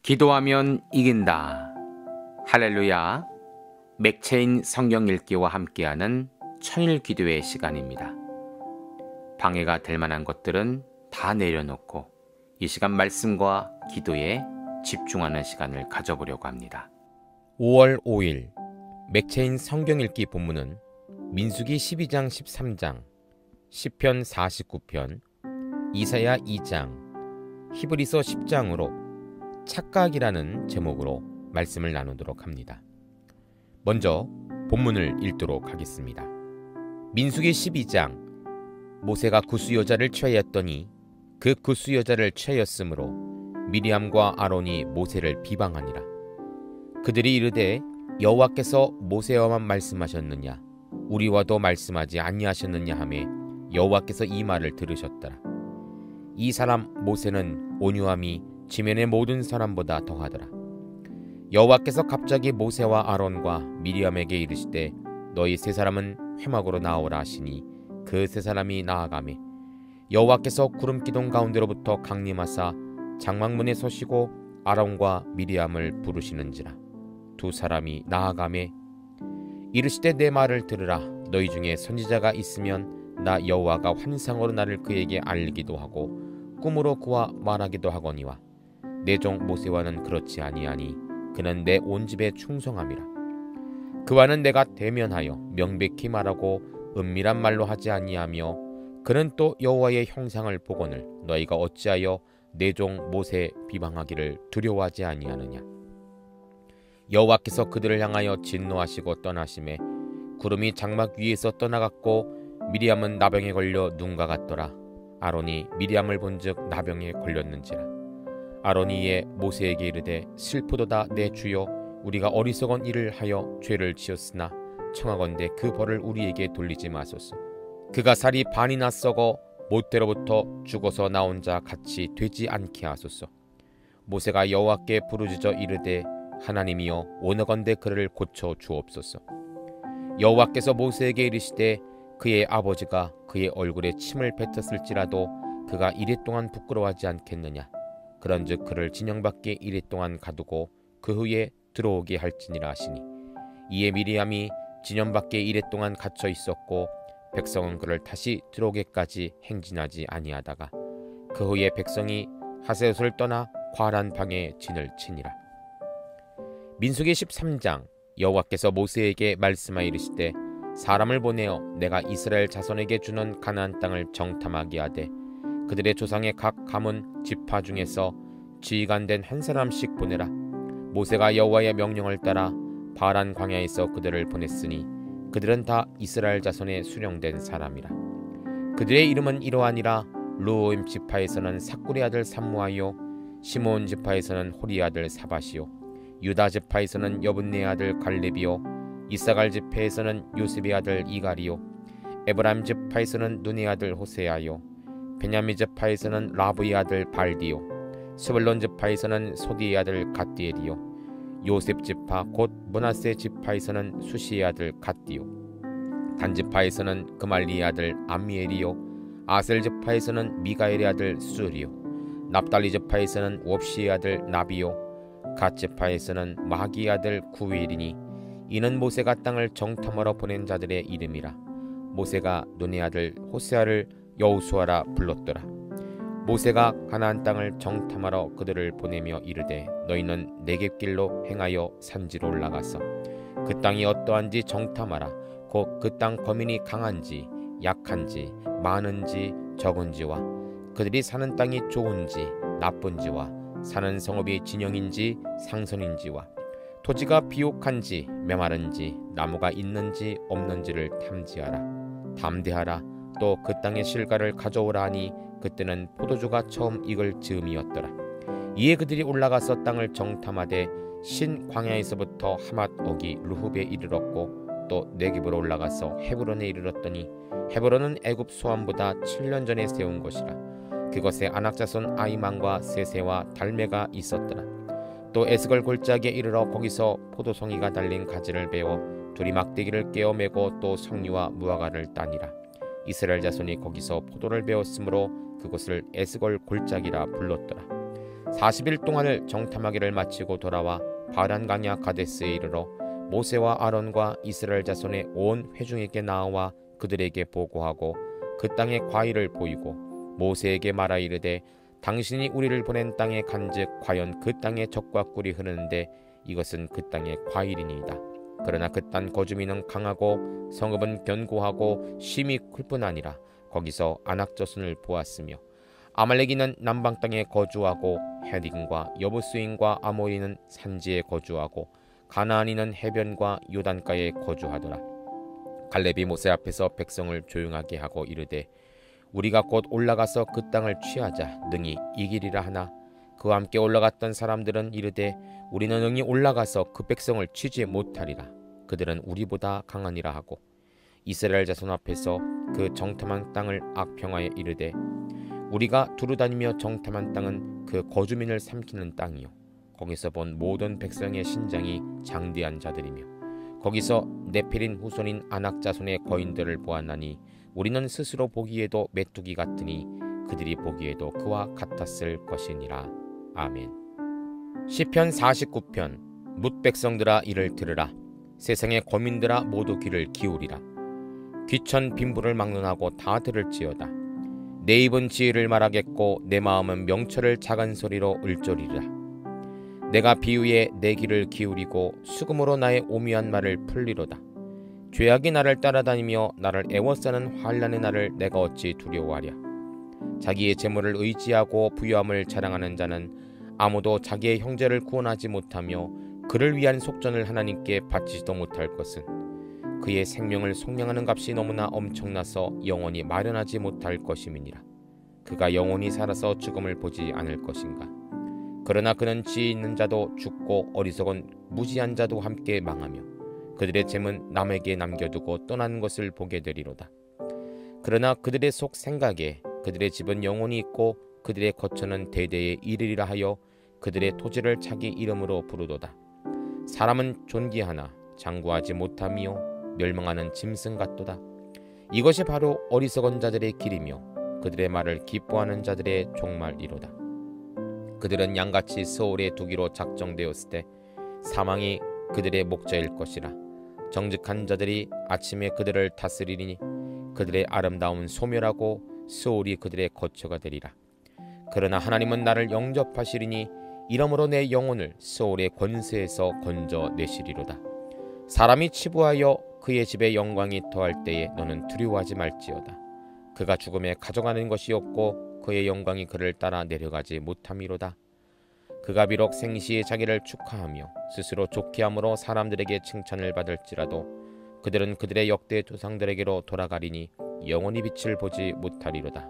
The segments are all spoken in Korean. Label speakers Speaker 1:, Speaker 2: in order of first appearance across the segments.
Speaker 1: 기도하면 이긴다. 할렐루야. 맥체인 성경 읽기와 함께하는 천일 기도의 시간입니다. 방해가 될 만한 것들은 다 내려놓고 이 시간 말씀과 기도에 집중하는 시간을 가져보려고 합니다.
Speaker 2: 5월 5일 맥체인 성경 읽기 본문은 민수기 12장 13장, 시편 49편, 이사야 2장, 히브리서 10장으로 착각이라는 제목으로 말씀을 나누도록 합니다. 먼저 본문을 읽도록 하겠습니다. 민수기 12장. 모세가 구스 여자를 취하였더니 그 구스 여자를 취하였으므로 미리암과 아론이 모세를 비방하니라. 그들이 이르되 여호와께서 모세와만 말씀하셨느냐 우리와도 말씀하지 아니하셨느냐 하매 여호와께서 이 말을 들으셨더라. 이 사람 모세는 온유함이 지면의 모든 사람보다 더하더라. 여호와께서 갑자기 모세와 아론과 미리암에게 이르시되 너희 세 사람은 회막으로 나오라 하시니 그 세 사람이 나아가매 여호와께서 구름 기둥 가운데로부터 강림하사 장막문에 서시고 아론과 미리암을 부르시는지라. 두 사람이 나아가매 이르시되 내 말을 들으라. 너희 중에 선지자가 있으면 나 여호와가 환상으로 나를 그에게 알리기도 하고 꿈으로 그와 말하기도 하거니와 내 종 모세와는 그렇지 아니하니 그는 내 온 집에 충성함이라. 그와는 내가 대면하여 명백히 말하고 은밀한 말로 하지 아니하며 그는 또 여호와의 형상을 보거늘 너희가 어찌하여 내 종 모세 비방하기를 두려워하지 아니하느냐. 여호와께서 그들을 향하여 진노하시고 떠나심에 구름이 장막 위에서 떠나갔고 미리암은 나병에 걸려 눈과 같더라. 아론이 미리암을 본즉 나병에 걸렸는지라. 아론이 이에 모세에게 이르되 슬프도다 내 주여 우리가 어리석은 일을 하여 죄를 지었으나 청하건대 그 벌을 우리에게 돌리지 마소서. 그가 살이 반이나 썩어 못대로부터 죽어서 나온 자 같이 되지 않게 하소서. 모세가 여호와께 부르짖어 이르되 하나님이여 원하건대 그를 고쳐 주옵소서. 여호와께서 모세에게 이르시되 그의 아버지가 그의 얼굴에 침을 뱉었을지라도 그가 이레 동안 부끄러워하지 않겠느냐. 그런즉 그를 진영 밖에 이레 동안 가두고 그 후에 들어오게 할지니라 하시니 이에 미리암이 진영 밖에 이레 동안 갇혀 있었고 백성은 그를 다시 들어오게까지 행진하지 아니하다가 그 후에 백성이 하세옷을 떠나 과란 방에 진을 치니라. 민수기 13장. 여호와께서 모세에게 말씀하여 이르시되 사람을 보내어 내가 이스라엘 자손에게 주는 가나안 땅을 정탐하게 하되 그들의 조상의 각 가문 지파 중에서 지휘관된 한 사람씩 보내라. 모세가 여호와의 명령을 따라 바란 광야에서 그들을 보냈으니 그들은 다 이스라엘 자손의 수령된 사람이라. 그들의 이름은 이러하니라. 루오임 지파에서는 삭구리 아들 삼무아요, 시므온 지파에서는 호리 아들 사밧이요, 유다 지파에서는 여분네 아들 갈렙이요, 이사갈 지파에서는 요셉의 아들 이갈이요, 에브라임 지파에서는 눈의 아들 호세아요, 베냐민 지파에서는 라브의 아들 발디요, 스불론 지파에서는 소디의 아들 갓디엘이요, 요셉 지파 곧 므낫세 지파에서는 수시의 아들 갓디요, 단 지파에서는 그말리의 아들 암미엘이요, 아셀 지파에서는 미가엘의 아들 수리요, 납달리 지파에서는 옵시의 아들 나비요, 갓 지파에서는 마기의 아들 구엘이니 이는 모세가 땅을 정탐하러 보낸 자들의 이름이라. 모세가 눈의 아들 호세아를 여호수아라 불렀더라. 모세가 가나안 땅을 정탐하러 그들을 보내며 이르되 너희는 네겝길로 행하여 산지로 올라가서 그 땅이 어떠한지 정탐하라. 곧 그 땅 거민이 강한지 약한지 많은지 적은지와 그들이 사는 땅이 좋은지 나쁜지와 사는 성읍이 진영인지 상선인지와 토지가 비옥한지 메마른지 나무가 있는지 없는지를 탐지하라. 담대하라. 또 그 땅의 실과를 가져오라 하니 그때는 포도주가 처음 익을 즈음이었더라. 이에 그들이 올라가서 땅을 정탐하되 신 광야에서부터 하맛 어기 루흡에 이르렀고 또 네겝으로 올라가서 헤브론에 이르렀더니 헤브론은 애굽 소암보다 7년 전에 세운 것이라. 그것에 안악자손 아이만과 세세와 달메가 있었더라. 또 에스걸 골짜기에 이르러 거기서 포도송이가 달린 가지를 베어 둘이 막대기를 깨어 메고 또 석류와 무화과를 따니라. 이스라엘 자손이 거기서 포도를 베었으므로 그곳을 에스걸 골짜기라 불렀더라. 40일 동안을 정탐하기를 마치고 돌아와 바란 강야 가데스에 이르러 모세와 아론과 이스라엘 자손의 온 회중에게 나와 그들에게 보고하고 그 땅의 과일을 보이고 모세에게 말하 이르되 당신이 우리를 보낸 땅에 간즉 과연 그 땅에 젖과 꿀이 흐르는데 이것은 그 땅의 과일이니이다. 그러나 그 땅 거주민은 강하고 성읍은 견고하고 심히 굴뿐하니라. 거기서 아낙 자손을 보았으며 아말렉인은 남방 땅에 거주하고 헤딩과 여부스인과 아모리는 산지에 거주하고 가나안인은 해변과 요단가에 거주하더라. 갈렙이 모세 앞에서 백성을 조용하게 하고 이르되 우리가 곧 올라가서 그 땅을 취하자 능히 이기리라 하나 그와 함께 올라갔던 사람들은 이르되 우리는 능히 올라가서 그 백성을 치지 못하리라. 그들은 우리보다 강하니라 하고 이스라엘 자손 앞에서 그 정탐한 땅을 악평하에 이르되 우리가 두루다니며 정탐한 땅은 그 거주민을 삼키는 땅이요 거기서 본 모든 백성의 신장이 장대한 자들이며 거기서 네필인 후손인 아낙 자손의 거인들을 보았나니 우리는 스스로 보기에도 메뚜기 같으니 그들이 보기에도 그와 같았을 것이니라. 아멘. 시편 49편. 뭇 백성들아 이를 들으라. 세상의 거민들아 모두 귀를 기울이라. 귀천 빈부를 막론하고 다 들을지어다. 내 입은 지혜를 말하겠고 내 마음은 명철을 작은 소리로 을조리라. 내가 비유에 내 귀를 기울이고 수금으로 나의 오묘한 말을 풀리로다. 죄악이 나를 따라다니며 나를 애워싸는 환난의 날을 내가 어찌 두려워하랴. 자기의 재물을 의지하고 부유함을 자랑하는 자는 아무도 자기의 형제를 구원하지 못하며 그를 위한 속전을 하나님께 바치지도 못할 것은 그의 생명을 속량하는 값이 너무나 엄청나서 영원히 마련하지 못할 것임이니라. 그가 영원히 살아서 죽음을 보지 않을 것인가. 그러나 그는 지혜 있는 자도 죽고 어리석은 무지한 자도 함께 망하며 그들의 잼은 남에게 남겨두고 떠나는 것을 보게 되리로다. 그러나 그들의 속 생각에 그들의 집은 영원히 있고 그들의 거처는 대대에 이르리라 하여 그들의 토지를 자기 이름으로 부르도다. 사람은 존귀하나 장구하지 못하며 멸망하는 짐승 같도다. 이것이 바로 어리석은 자들의 길이며 그들의 말을 기뻐하는 자들의 종말이로다. 그들은 양같이 서울에 두기로 작정되었을 때 사망이 그들의 목자일 것이라. 정직한 자들이 아침에 그들을 다스리니 그들의 아름다운 소멸하고 스올이 그들의 거처가 되리라. 그러나 하나님은 나를 영접하시리니 이러므로 내 영혼을 스올의 권세에서 건져내시리로다. 사람이 치부하여 그의 집에 영광이 더할 때에 너는 두려워하지 말지어다. 그가 죽음에 가져가는 것이 없고 그의 영광이 그를 따라 내려가지 못함이로다. 그가 비록 생시에 자기를 축하하며 스스로 좋게 함으로 사람들에게 칭찬을 받을지라도 그들은 그들의 역대 조상들에게로 돌아가리니 영원히 빛을 보지 못하리로다.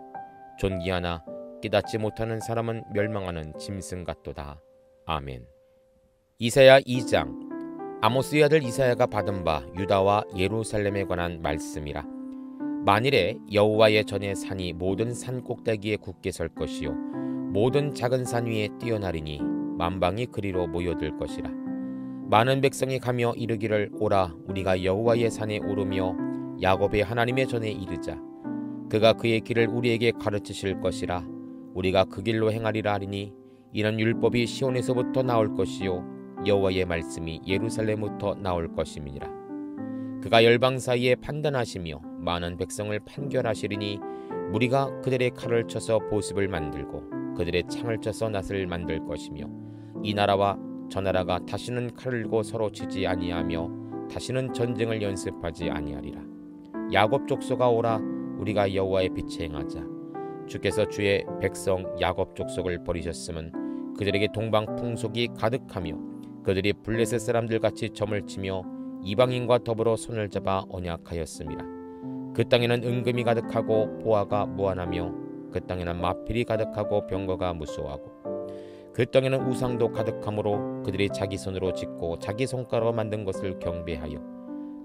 Speaker 2: 존귀하나 깨닫지 못하는 사람은 멸망하는 짐승 같도다. 아멘. 이사야 2장. 아모스의 아들 이사야가 받은 바 유다와 예루살렘에 관한 말씀이라. 만일에 여호와의 전에 산이 모든 산 꼭대기에 굳게 설 것이요 모든 작은 산 위에 뛰어나리니 만방이 그리로 모여들 것이라. 많은 백성이 가며 이르기를 오라 우리가 여호와의 산에 오르며 야곱의 하나님의 전에 이르자. 그가 그의 길을 우리에게 가르치실 것이라. 우리가 그 길로 행하리라 하리니 이는 율법이 시온에서부터 나올 것이요 여호와의 말씀이 예루살렘부터 나올 것임이니라. 그가 열방 사이에 판단하시며 많은 백성을 판결하시리니 무리가 그들의 칼을 쳐서 보습을 만들고 그들의 창을 쳐서 낫을 만들 것이며 이 나라와 저 나라가 다시는 칼을 들고 서로 치지 아니하며 다시는 전쟁을 연습하지 아니하리라. 야곱 족속아 오라 우리가 여호와의 빛에 행하자. 주께서 주의 백성 야곱 족속을 버리셨음은 그들에게 동방 풍속이 가득하며 그들이 블레셋 사람들 같이 점을 치며 이방인과 더불어 손을 잡아 언약하였습니다. 그 땅에는 은금이 가득하고 보화가 무한하며 그 땅에는 마필이 가득하고 병거가 무수하고 그 땅에는 우상도 가득하므로 그들이 자기 손으로 짓고 자기 손가락으로 만든 것을 경배하여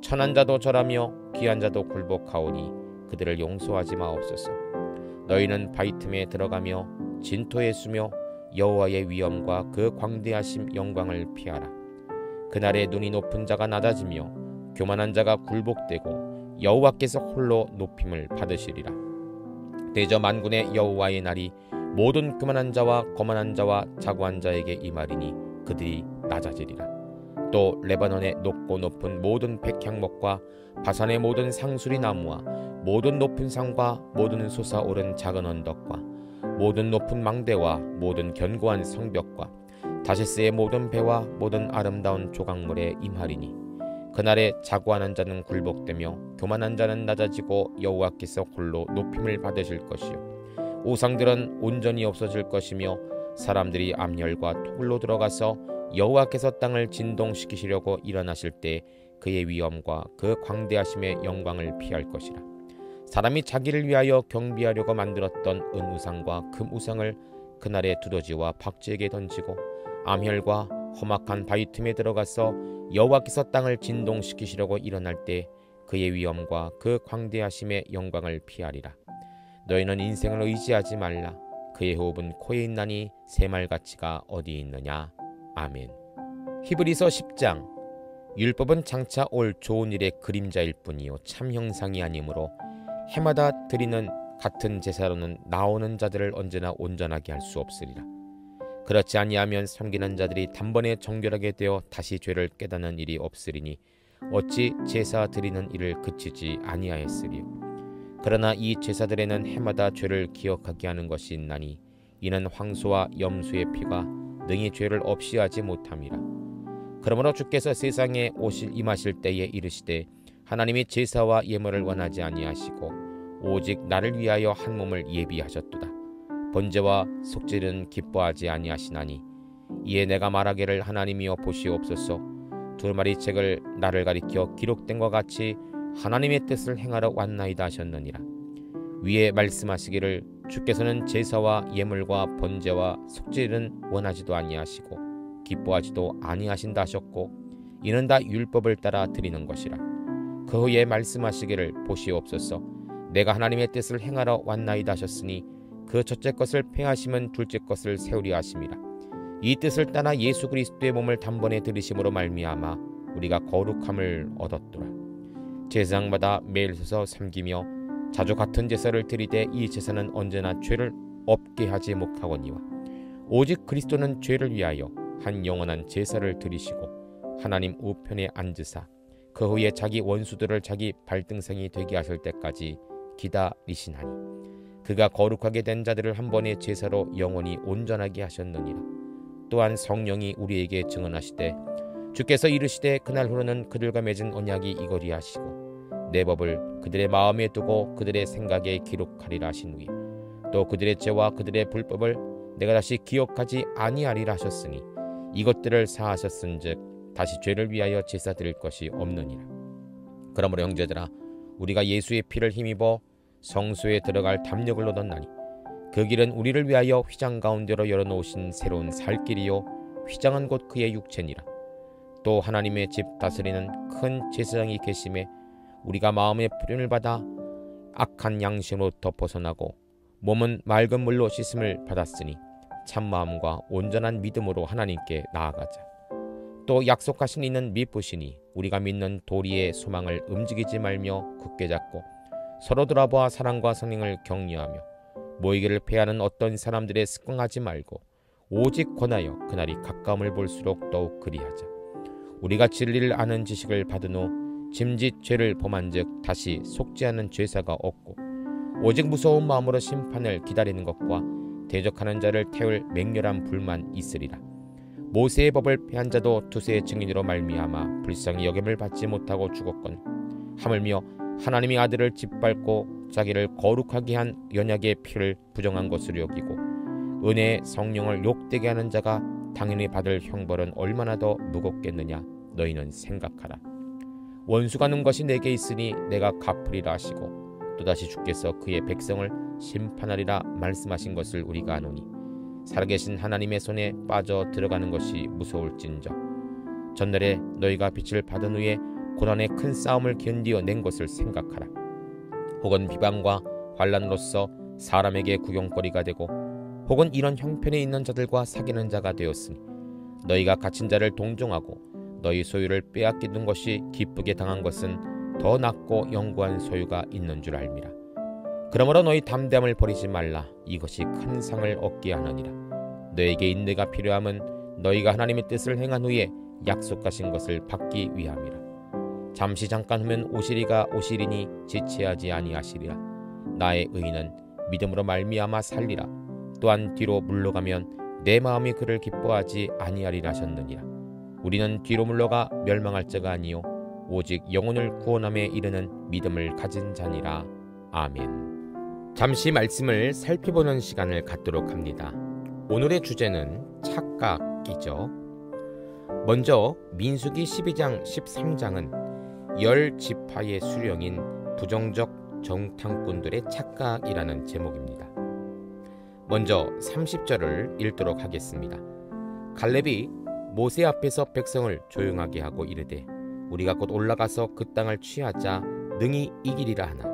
Speaker 2: 천한 자도 절하며 귀한 자도 굴복하오니 그들을 용서하지 마옵소서. 너희는 바위 틈에 들어가며 진토에 숨며 여호와의 위엄과 그 광대하심 영광을 피하라. 그날에 눈이 높은 자가 낮아지며 교만한 자가 굴복되고 여호와께서 홀로 높임을 받으시리라. 대저 만군의 여호와의 날이 모든 교만한 자와 거만한 자와 자고한 자에게 임하리니 그들이 낮아지리라. 또 레바논의 높고 높은 모든 백향목과 바산의 모든 상수리 나무와 모든 높은 산과 모든 솟아오른 작은 언덕과 모든 높은 망대와 모든 견고한 성벽과 다시스의 모든 배와 모든 아름다운 조각물에 임하리니 그날에 자고하는 자는 굴복되며 교만한 자는 낮아지고 여호와께서 홀로 높임을 받으실 것이요 우상들은 온전히 없어질 것이며 사람들이 암열과 토굴로 들어가서 여호와께서 땅을 진동시키시려고 일어나실 때 그의 위엄과 그 광대하심의 영광을 피할 것이라. 사람이 자기를 위하여 경비하려고 만들었던 은우상과 금우상을 그날에 두더지와 박쥐에게 던지고 암혈과 험악한 바위 틈에 들어가서 여호와께서 땅을 진동시키시려고 일어날 때 그의 위엄과 그 광대하심의 영광을 피하리라. 너희는 인생을 의지하지 말라. 그의 호흡은 코에 있나니 새말가치가 어디 있느냐. 아멘. 히브리서 10장. 율법은 장차 올 좋은 일의 그림자일 뿐이요 참 형상이 아니므로 해마다 드리는 같은 제사로는 나오는 자들을 언제나 온전하게 할 수 없으리라. 그렇지 아니하면 섬기는 자들이 단번에 정결하게 되어 다시 죄를 깨닫는 일이 없으리니 어찌 제사 드리는 일을 그치지 아니하였으리요. 그러나 이 제사들에는 해마다 죄를 기억하게 하는 것이 있나니 이는 황소와 염소의 피가 능히 죄를 없이 하지 못함이라. 그러므로 주께서 세상에 임하실 때에 이르시되 하나님이 제사와 예물을 원하지 아니하시고 오직 나를 위하여 한 몸을 예비하셨도다. 번제와 속죄는 기뻐하지 아니하시나니 이에 내가 말하기를 하나님이여 보시옵소서. 두 마리 책을 나를 가리켜 기록된 것 같이 하나님의 뜻을 행하러 왔나이다 하셨느니라. 위에 말씀하시기를 주께서는 제사와 예물과 번제와 속죄는 원하지도 아니하시고 기뻐하지도 아니하신다 하셨고 이는 다 율법을 따라 드리는 것이라. 그 후에 말씀하시기를 보시옵소서. 내가 하나님의 뜻을 행하러 왔나이다 하셨으니 그 첫째 것을 폐하심은 둘째 것을 세우려 하심이라. 이 뜻을 따라 예수 그리스도의 몸을 단번에 들이심으로 말미암아 우리가 거룩함을 얻었더라. 제사장마다 매일 서서 섬기며 자주 같은 제사를 드리되 이 제사는 언제나 죄를 없게 하지 못하거니와 오직 그리스도는 죄를 위하여 한 영원한 제사를 드리시고 하나님 우편에 앉으사 그 후에 자기 원수들을 자기 발등상이 되게 하실 때까지 기다리시나니 그가 거룩하게 된 자들을 한 번의 제사로 영원히 온전하게 하셨느니라. 또한 성령이 우리에게 증언하시되 주께서 이르시되 그날 후로는 그들과 맺은 언약이 이거리 하시고 내 법을 그들의 마음에 두고 그들의 생각에 기록하리라 하신 후에 또 그들의 죄와 그들의 불법을 내가 다시 기억하지 아니하리라 하셨으니 이것들을 사하셨은즉 다시 죄를 위하여 제사 드릴 것이 없느니라. 그러므로 형제들아 우리가 예수의 피를 힘입어 성소에 들어갈 담력을 얻었나니 그 길은 우리를 위하여 휘장 가운데로 열어놓으신 새로운 살 길이요 휘장은 곧 그의 육체니라. 또 하나님의 집 다스리는 큰 제사장이 계심에 우리가 마음의 풀림을 받아 악한 양심으로부터 벗어나고 몸은 맑은 물로 씻음을 받았으니 참마음과 온전한 믿음으로 하나님께 나아가자. 또 약속하신 이는 미쁘시니 우리가 믿는 도리의 소망을 움직이지 말며 굳게 잡고 서로 돌아보아 사랑과 선행을 격려하며 모이기를 패하는 어떤 사람들의 습관하지 말고 오직 권하여 그날이 가까움을 볼수록 더욱 그리하자. 우리가 진리를 아는 지식을 받은 후 짐짓 죄를 범한즉 다시 속죄하는 죄사가 없고 오직 무서운 마음으로 심판을 기다리는 것과 대적하는 자를 태울 맹렬한 불만 있으리라. 모세의 법을 폐한 자도 두세의 증인으로 말미암아 불쌍히 여김을 받지 못하고 죽었거늘 하물며 하나님의 아들을 짓밟고 자기를 거룩하게 한 연약의 피를 부정한 것으로 여기고 은혜의 성령을 욕되게 하는 자가 당연히 받을 형벌은 얼마나 더 무겁겠느냐 너희는 생각하라. 원수가 는 것이 내게 있으니 내가 갚으리라 하시고 또다시 주께서 그의 백성을 심판하리라 말씀하신 것을 우리가 아노니 살아계신 하나님의 손에 빠져 들어가는 것이 무서울진저 전날에 너희가 빛을 받은 후에 고난의 큰 싸움을 견디어 낸 것을 생각하라. 혹은 비방과 환난으로서 사람에게 구경거리가 되고 혹은 이런 형편에 있는 자들과 사귀는 자가 되었으니 너희가 갇힌 자를 동정하고 너희 소유를 빼앗기는 것이 기쁘게 당한 것은 더 낫고 영구한 소유가 있는 줄 알미라. 그러므로 너희 담대함을 버리지 말라. 이것이 큰 상을 얻게 하느니라. 너에게 인내가 필요함은 너희가 하나님의 뜻을 행한 후에 약속하신 것을 받기 위함이라. 잠시 잠깐 후면 오시리가 오시리니 지체하지 아니하시리라. 나의 의인은 믿음으로 말미암아 살리라. 또한 뒤로 물러가면 내 마음이 그를 기뻐하지 아니하리라 하셨느니라. 우리는 뒤로 물러가 멸망할 자가 아니요 오직 영혼을 구원함에 이르는 믿음을 가진 자니라. 아멘. 잠시 말씀을 살펴보는 시간을 갖도록 합니다. 오늘의 주제는 착각이죠. 먼저 민수기 12장 13장은 10지파의 수령인 부정적 정탐꾼들의 착각이라는 제목입니다. 먼저 30절을 읽도록 하겠습니다. 갈렙이 모세 앞에서 백성을 조용하게 하고 이르되 우리가 곧 올라가서 그 땅을 취하자 능히 이기리라 하나.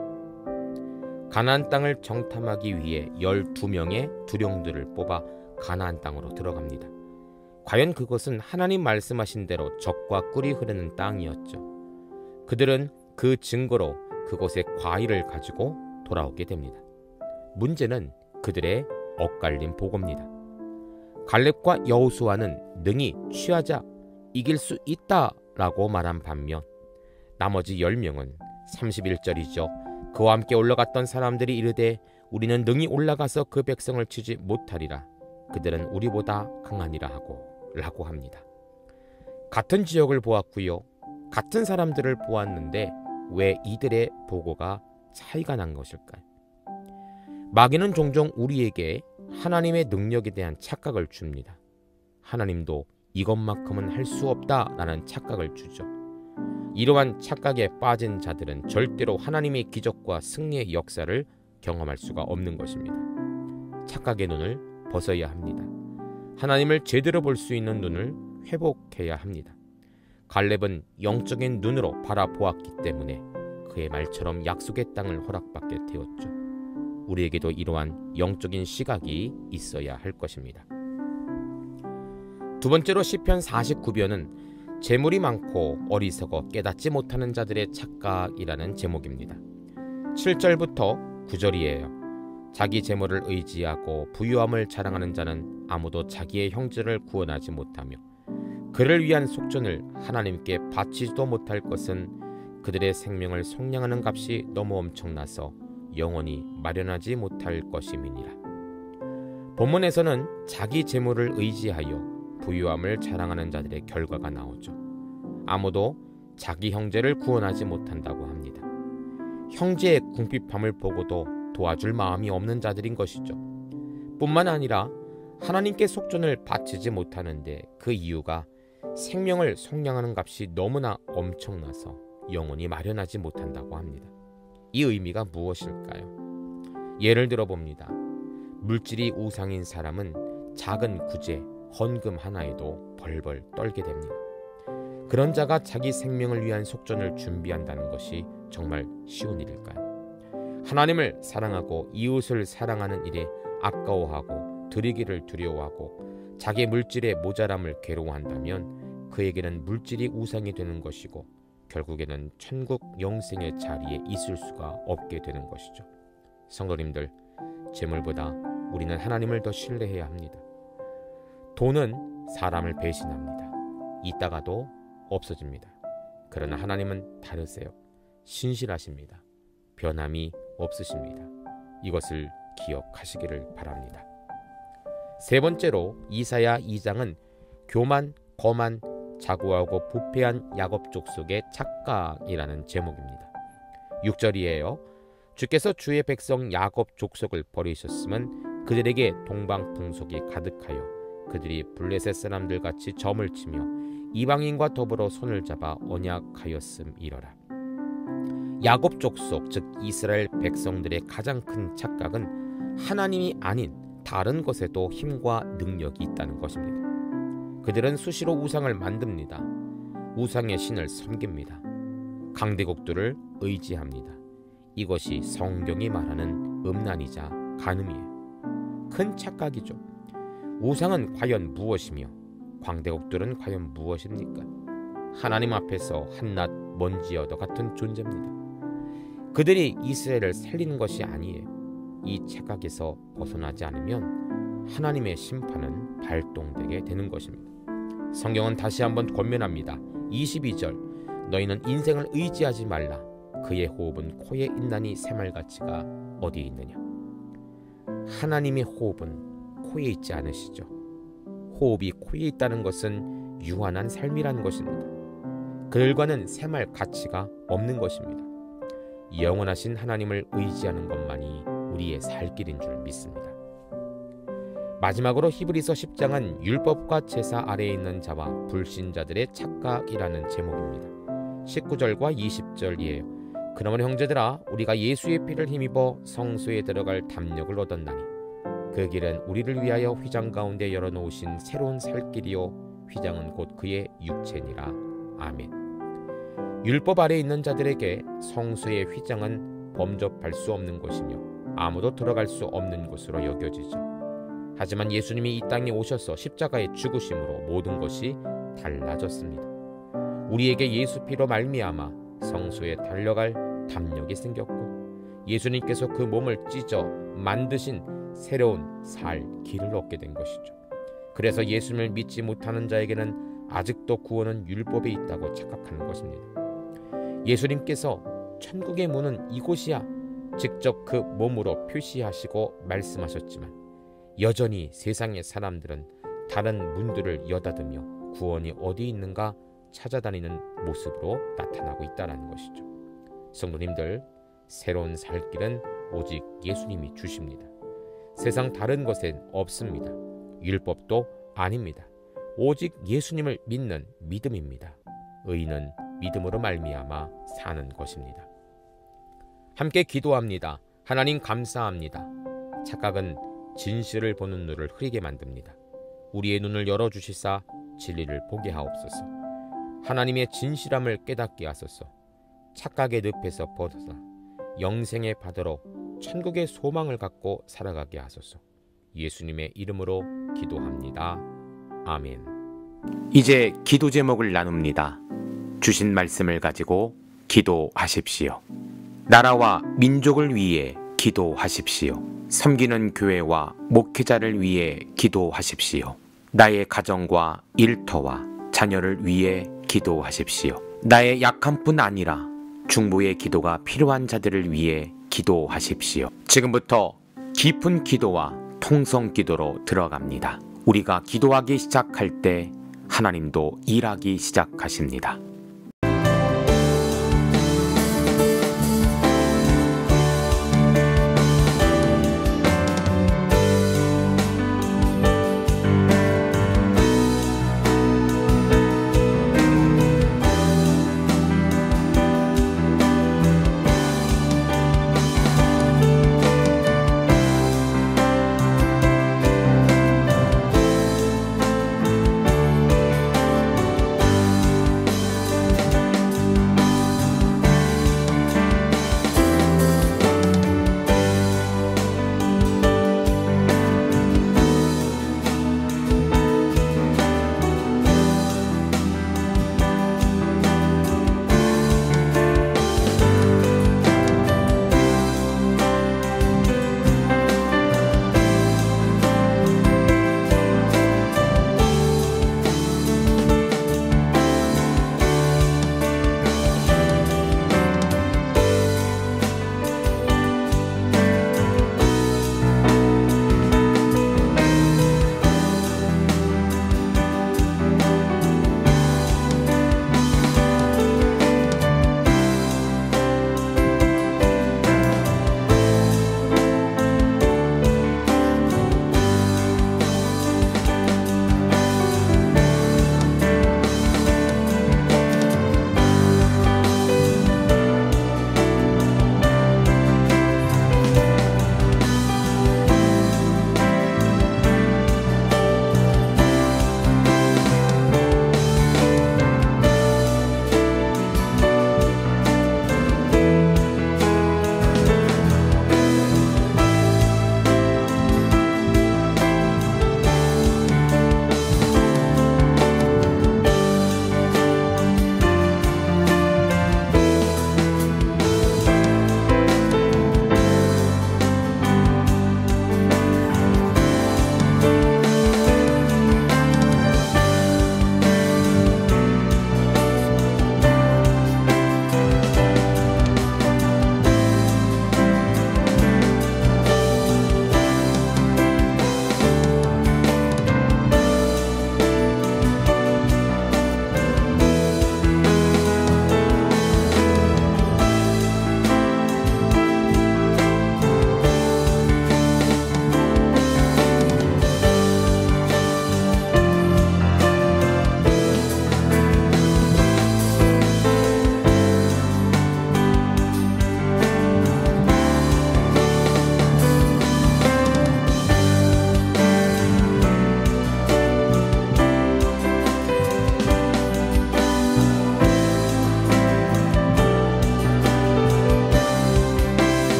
Speaker 2: 가나안 땅을 정탐하기 위해 12명의 두령들을 뽑아 가나안 땅으로 들어갑니다. 과연 그것은 하나님 말씀하신 대로 젖과 꿀이 흐르는 땅이었죠. 그들은 그 증거로 그곳에 과일을 가지고 돌아오게 됩니다. 문제는 그들의 엇갈린 보고입니다. 갈렙과 여호수아는 능히 취하자 이길 수 있다라고 말한 반면 나머지 10명은 31절이죠. 그와 함께 올라갔던 사람들이 이르되 우리는 능히 올라가서 그 백성을 치지 못하리라. 그들은 우리보다 강하니라 라고 합니다. 같은 지역을 보았고요. 같은 사람들을 보았는데 왜 이들의 보고가 차이가 난 것일까요? 마귀는 종종 우리에게 하나님의 능력에 대한 착각을 줍니다. 하나님도 이것만큼은 할 수 없다라는 착각을 주죠. 이러한 착각에 빠진 자들은 절대로 하나님의 기적과 승리의 역사를 경험할 수가 없는 것입니다. 착각의 눈을 벗어야 합니다. 하나님을 제대로 볼 수 있는 눈을 회복해야 합니다. 갈렙은 영적인 눈으로 바라보았기 때문에 그의 말처럼 약속의 땅을 허락받게 되었죠. 우리에게도 이러한 영적인 시각이 있어야 할 것입니다. 두 번째로 시편 49편은 재물이 많고 어리석어 깨닫지 못하는 자들의 착각이라는 제목입니다. 7절부터 9절이에요. 자기 재물을 의지하고 부유함을 자랑하는 자는 아무도 자기의 형제를 구원하지 못하며 그를 위한 속전을 하나님께 바치지도 못할 것은 그들의 생명을 속량하는 값이 너무 엄청나서 영원히 마련하지 못할 것임이니라. 본문에서는 자기 재물을 의지하여 부유함을 자랑하는 자들의 결과가 나오죠. 아무도 자기 형제를 구원하지 못한다고 합니다. 형제의 궁핍함을 보고도 도와줄 마음이 없는 자들인 것이죠. 뿐만 아니라 하나님께 속전을 바치지 못하는데 그 이유가 생명을 속량하는 값이 너무나 엄청나서 영원히 마련하지 못한다고 합니다. 이 의미가 무엇일까요? 예를 들어 봅니다. 물질이 우상인 사람은 작은 구제, 헌금 하나에도 벌벌 떨게 됩니다. 그런 자가 자기 생명을 위한 속전을 준비한다는 것이 정말 쉬운 일일까요? 하나님을 사랑하고 이웃을 사랑하는 일에 아까워하고 드리기를 두려워하고 자기 물질의 모자람을 괴로워한다면 그에게는 물질이 우상이 되는 것이고 결국에는 천국 영생의 자리에 있을 수가 없게 되는 것이죠. 성도님들, 재물보다 우리는 하나님을 더 신뢰해야 합니다. 돈은 사람을 배신합니다. 있다가도 없어집니다. 그러나 하나님은 다르세요. 신실하십니다. 변함이 없으십니다. 이것을 기억하시기를 바랍니다. 세 번째로 이사야 2장은 교만, 거만, 자고하고 부패한 야곱 족속의 착각이라는 제목입니다. 6절이에요. 주께서 주의 백성 야곱 족속을 버리셨으면 그들에게 동방풍속이 가득하여 그들이 블레셋 사람들 같이 점을 치며 이방인과 더불어 손을 잡아 언약하였음이러라. 야곱 족속 즉 이스라엘 백성들의 가장 큰 착각은 하나님이 아닌 다른 것에도 힘과 능력이 있다는 것입니다. 그들은 수시로 우상을 만듭니다. 우상의 신을 섬깁니다. 강대국들을 의지합니다. 이것이 성경이 말하는 음란이자 간음이에요. 큰 착각이죠. 우상은 과연 무엇이며 광대국들은 과연 무엇입니까? 하나님 앞에서 한낱 먼지 여도 같은 존재입니다. 그들이 이스라엘을 살리는 것이 아니에요. 이 착각에서 벗어나지 않으면 하나님의 심판은 발동되게 되는 것입니다. 성경은 다시 한번 권면합니다. 22절 너희는 인생을 의지하지 말라. 그의 호흡은 코에 있나니 새말가치가 어디에 있느냐. 하나님의 호흡은 코에 있지 않으시죠. 호흡이 코에 있다는 것은 유한한 삶이라는 것입니다. 그들과는 새말 가치가 없는 것입니다. 영원하신 하나님을 의지하는 것만이 우리의 살 길인 줄 믿습니다. 마지막으로 히브리서 10장은 율법과 제사 아래에 있는 자와 불신자들의 착각이라는 제목입니다. 19절과 20절이에요. 그러므로 형제들아 우리가 예수의 피를 힘입어 성소에 들어갈 담력을 얻었나니 그 길은 우리를 위하여 휘장 가운데 열어놓으신 새로운 살 길이요 휘장은 곧 그의 육체니라. 아멘. 율법 아래에 있는 자들에게 성소의 휘장은 범접할 수 없는 곳이며 아무도 들어갈 수 없는 곳으로 여겨지죠. 하지만 예수님이 이 땅에 오셔서 십자가에 죽으심으로 모든 것이 달라졌습니다. 우리에게 예수 피로 말미암아 성소에 달려갈 담력이 생겼고 예수님께서 그 몸을 찢어 만드신 새로운 살 길을 얻게 된 것이죠. 그래서 예수님을 믿지 못하는 자에게는 아직도 구원은 율법에 있다고 착각하는 것입니다. 예수님께서 천국의 문은 이곳이야 직접 그 몸으로 표시하시고 말씀하셨지만 여전히 세상의 사람들은 다른 문들을 여닫으며 구원이 어디 있는가 찾아다니는 모습으로 나타나고 있다는 것이죠. 성도님들, 새로운 살 길은 오직 예수님이 주십니다. 세상 다른 것엔 없습니다. 율법도 아닙니다. 오직 예수님을 믿는 믿음입니다. 의인은 믿음으로 말미암아 사는 것입니다. 함께 기도합니다. 하나님 감사합니다. 착각은 진실을 보는 눈을 흐리게 만듭니다. 우리의 눈을 열어주시사 진리를 보게 하옵소서. 하나님의 진실함을 깨닫게 하소서. 착각의 늪에서 벗어나 영생의 바다로 천국의 소망을 갖고 살아가게 하소서. 예수님의 이름으로 기도합니다. 아멘.
Speaker 1: 이제 기도 제목을 나눕니다. 주신 말씀을 가지고 기도하십시오. 나라와 민족을 위해 기도하십시오. 섬기는 교회와 목회자를 위해 기도하십시오. 나의 가정과 일터와 자녀를 위해 기도하십시오. 나의 약함뿐 아니라 중보의 기도가 필요한 자들을 위해 기도하십시오. 지금부터 깊은 기도와 통성 기도로 들어갑니다. 우리가 기도하기 시작할 때 하나님도 일하기 시작하십니다.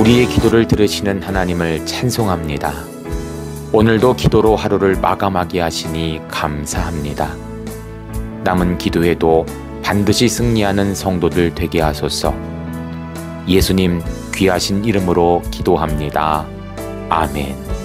Speaker 1: 우리의 기도를 들으시는 하나님을 찬송합니다. 오늘도 기도로 하루를 마감하게 하시니 감사합니다. 남은 기도에도 반드시 승리하는 성도들 되게 하소서. 예수님 귀하신 이름으로 기도합니다. 아멘.